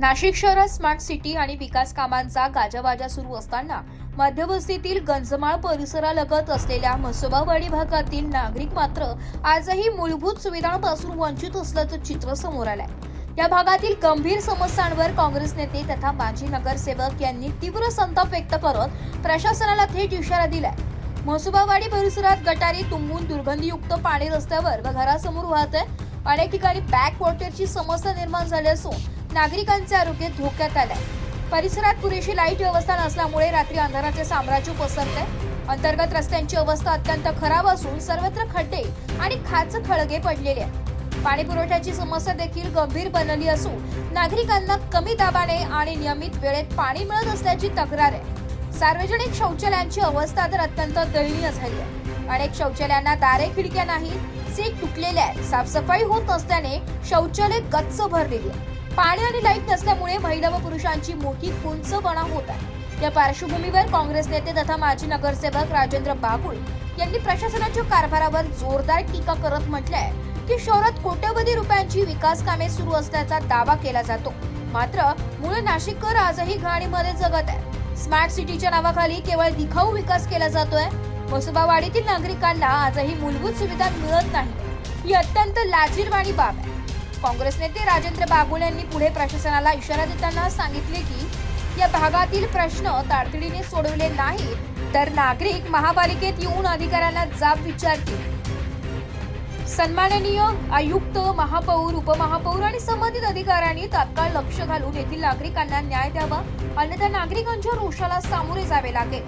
नाशिक शहरात smart city आणि विकास कामांचा गाजावाजा सुरू असताना मध्यवस्तीतील गंजमाळ परिसरालगत असलेल्या म्हसोबावाडी भागातील नागरिक मात्र आजही मूलभूत सुविधांपासून वंचित असल्याचं चित्र समोर आलंय। या भागातील गंभीर समस्यांवर काँग्रेस नेते तथा माजी नगरसेवक यांनी तीव्र संताप व्यक्त करत प्रशासनाला थेट इशारा दिलाय। म्हसोबावाडी परिसरात गटारी तुंबून दुर्गंधीयुक्त पाणी रस्त्यावर व घरासमोर वाहत आहे। अनेक ठिकाणी बॅक वॉटरची समस्या निर्माण झाली असून नागरिकांचे आरोग्य धोक्यात आलंय। परिसरात पुरेशी लाईट व्यवस्था नसल्यामुळे रात्री अंधाराचे साम्राज्य पसरते। अंतर्गत रस्त्यांची अवस्था अत्यंत खराब असून सर्वत्र खड्डे आणि खाच खळगे पडलेले आहेत। पाणी पुरवठ्याची समस्या देखील गंभीर बनली असून नागरिकांना कमी दाबाने आणि नियमित वेळेत पाणी मिळत असल्याची तक्रार आहे। सार्वजनिक शौचालयांची अवस्था तर अत्यंत दयनीय झाली आहे। अनेक शौचालयांना दारे खिडक्या नाही, सीट तुटलेल्या आहेत। साफसफाई होत नसल्याने शौचालय गच्च भरलेली आहे। पाणी आणि लाईट नसल्यामुळे महिला व पुरुषांची मोठी कुंचबणा होत आहे। या पार्श्वभूमीवर काँग्रेस नेते तथा माजी नगरसेवक राजेंद्र बागुल यांनी प्रशासनाच्या कारभारावर जोरदार टीका करत म्हटलंय की शहरात कोट्यवधी रुपयांची विकास कामे सुरू असल्याचा दावा केला जातो, मात्र मूळ नाशिककर आजही घाणीमध्ये जगत आहे। स्मार्ट सिटीच्या नावाखाली केवळ दिखाऊ विकास केला जातोय। म्हसोबावाडीतील नागरिकांना आजही मूलभूत सुविधा मिळत नाही, ही अत्यंत लाजिरवाणी बाब आहे। काँग्रेस नेते राजेंद्र बागुल यांनी पुढे प्रशासनाला इशारा देताना सांगितले की या भागातील प्रश्न तातडीने सोडवले नाही तर नागरिक महापालिकेत येऊन अधिकाऱ्यांना जाब विचारतील। सन्माननीय आयुक्त, महापौर, उपमहापौर आणि संबंधित अधिकाऱ्यांनी तात्काळ लक्ष घालून येथील नागरिकांना न्याय द्यावा, अन्यथा नागरिकांच्या रोषाला सामोरे जावे लागेल।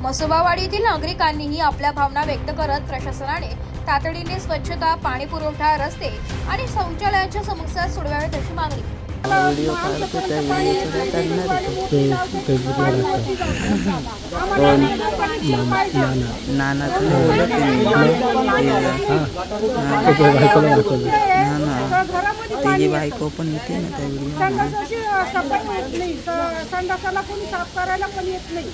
म्हसोबावाडीतील नागरिकांनीही आपल्या भावना व्यक्त करत प्रशासनाने तातडीने स्वच्छता, पाणी पुरवठा, रस्ते आणि शौचालयांच्या समस्या सोडवाव्यात अशी मागणी। व्हिडिओ काढतो त्या व्हिडिओ काढणार नाना त्याची बायको पण येते ना त्या व्हिडिओ। संडासाला कोणी साफ करायला पण येत नाही।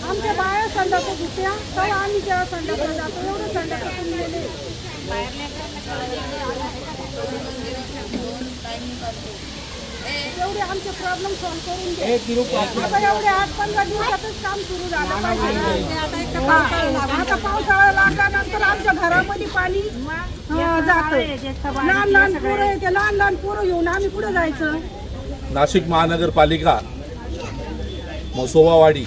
आमच्या बाया संडासा धुत्या तेव्हा आम्ही जेव्हा संडासला जातो एवढं संडासा कोणी गेले एवढे आमचे प्रॉब्लेम सॉल्व करून दे। आता एवढे 8-15 दिवसातच काम सुरू झालं पाहिजे। आता पावसाळा लागल्यानंतर आमच्या घरामध्ये पाणी जातं। लहान लहान पोरं येते, लहान लहान पोरं घेऊन आम्ही कुठे जायचं? नाशिक महानगरपालिका म्हसोबावाडी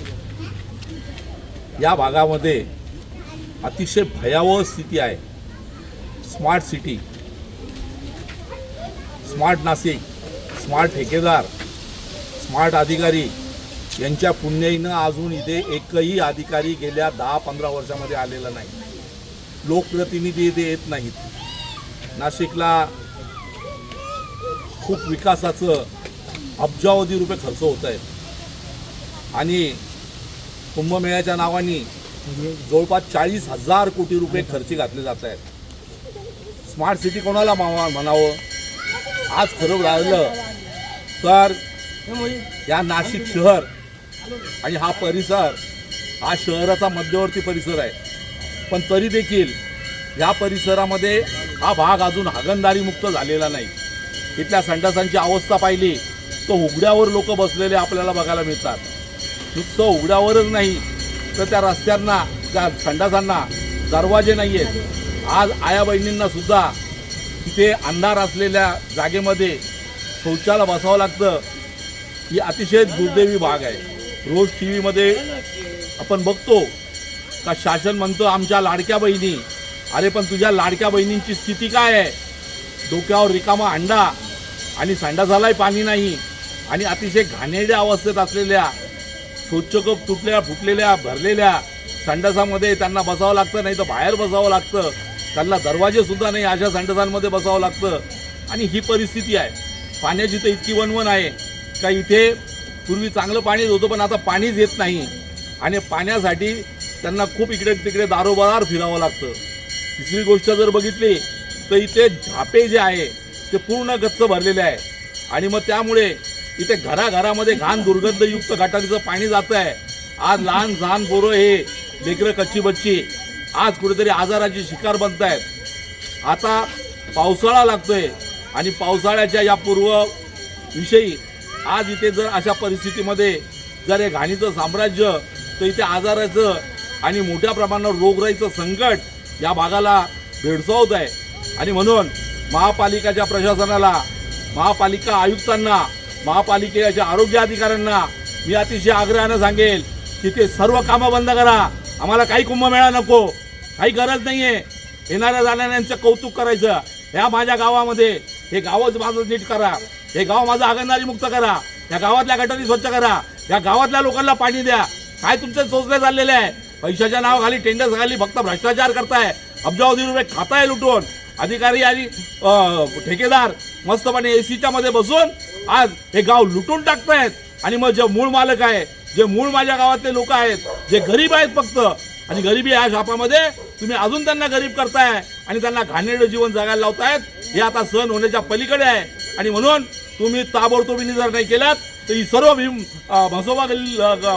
या भागामध्ये अतिशय भयावह स्थिती आहे। Smart city, smart Nashik, smart ठेकेदार, स्मार्ट अधिकारी यांच्या पुण्याईनं अजून इथे एकही अधिकारी गेल्या 10-15 वर्षामध्ये आलेला नाही। लोकप्रतिनिधी इथे येत नाहीत। नाशिकला खूप विकासाचं अब्जावधी रुपये खर्च होत आहेत आणि कुंभमेळ्याच्या नावाने जवळपास 40,000 कोटी रुपये खर्ची घातले जात आहेत। स्मार्ट सिटी कोणाला म्हणावं? आज खरं राहिलं तर या नाशिक शहर आणि हा परिसर हा शहराचा मध्यवर्ती परिसर आहे, पण तरी देखील या परिसरामध्ये हा भाग अजून हागणदारी मुक्त झालेला नाही। इथल्या संडासांची अवस्था पाहिली तर उघड्यावर लोक बसलेले आपल्याला बघायला मिळतात। नुसतं उघड्यावरच नाही तर त्या रस्त्यांना, त्या संडासांना दरवाजे नाही आहेत। आज आया बहिणींना सुद्धा तिथे अंधार असलेल्या जागेमध्ये शौचाला बसावं लागतं। ही अतिशय दुर्दैवी भाग आहे। रोज TV आपण बघतो का शासन म्हणतं आमच्या लाडक्या बहिणी, अरे पण तुझ्या लाडक्या बहिणींची स्थिती काय आहे? डोक्यावर रिकामा अंडा आणि संडासालाही पाणी नाही आणि अतिशय घाणेरड्या अवस्थेत असलेल्या स्वच्छ कप फुटलेल्या भरलेल्या संडासामध्ये त्यांना बसावं लागतं, नाही तर बाहेर बसावं लागतं। त्यांना दरवाजे सुद्धा नाही, अशा संडासांमध्ये बसावं लागतं। आणि ही परिस्थिती आहे। पाण्याची तर इतकी वणवण आहे का इथे पूर्वी चांगलं पाणी होतं, पण आता पाणीच येत नाही आणि पाण्यासाठी त्यांना खूप इकडे तिकडे दारोदार फिरावं लागतं। तिसरी गोष्ट जर बघितली तर इथे झापे जे आहे ते पूर्ण गच्च भरलेले आहे आणि मग त्यामुळे इथे घराघरामध्ये घाण दुर्गंधयुक्त गटारीचं पाणी जातं आहे। आज लहान पोरं हे लेकरं कच्ची बच्ची आज कुठेतरी आजाराची शिकार बनत आहेत। आता पावसाळा लागतोय आणि पावसाळ्याच्या या पूर्वविषयी आज इथे जर अशा परिस्थितीमध्ये जर हे घाणीचं साम्राज्य, तर इथे आजाराचं आणि मोठ्या प्रमाणावर रोगराईचं संकट या भागाला भेडसावत आहे. आणि म्हणून महापालिकेच्या प्रशासनाला, महापालिका आयुक्तांना, महापालिकेच्या आरोग्य अधिकाऱ्यांना मी अतिशय आग्रहानं सांगेल की ते सर्व कामं बंद करा. आम्हाला काही कुंभमेळा नको, काही गरज नाही आहे. येणाऱ्या जाणाऱ्यांचं कौतुक करायचं. ह्या माझ्या गावामध्ये हे गावच माझं नीट करा, हे गाव माझं हागणदारी मुक्त करा, या गावातल्या गटारी स्वच्छ करा, या गावातल्या लोकांना पाणी द्या. काय तुमचे सोचले चाललेले आहे? पैशाच्या नावाखाली, टेंडर्स खाली फक्त भ्रष्टाचार करताय, अब्जावधी रुपये खाताय लुटून. अधिकारी आणि ठेकेदार मस्तपणे एसीच्या मध्ये बसून आज हे गाव लुटून टाकतायत. आणि मग जे मूळ मालक आहे, जे मूळ माझ्या गावातले लोक आहेत, जे गरीब आहेत फक्त, आणि गरिबी ह्या शापामध्ये तुम्ही अजून त्यांना गरीब करताय आणि त्यांना घाणेरडं जीवन जगायला लावतायत. हे आता सहन होण्याच्या पलीकडे आहे. आणि म्हणून तुम्ही ताबडतोबीने जर नाही केलात तर ही सर्व म्हसोबा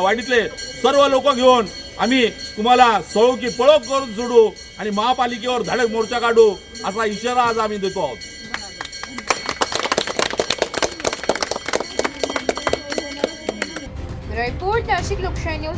वाडीतले सर्व लोक घेऊन आम्ही तुम्हाला सळो की पळो करून सोडू आणि महापालिकेवर धडक मोर्चा काढू असा इशारा आज आम्ही देतो आहोत. रिपोर्ट नाशिक लोकशाही न्यूज.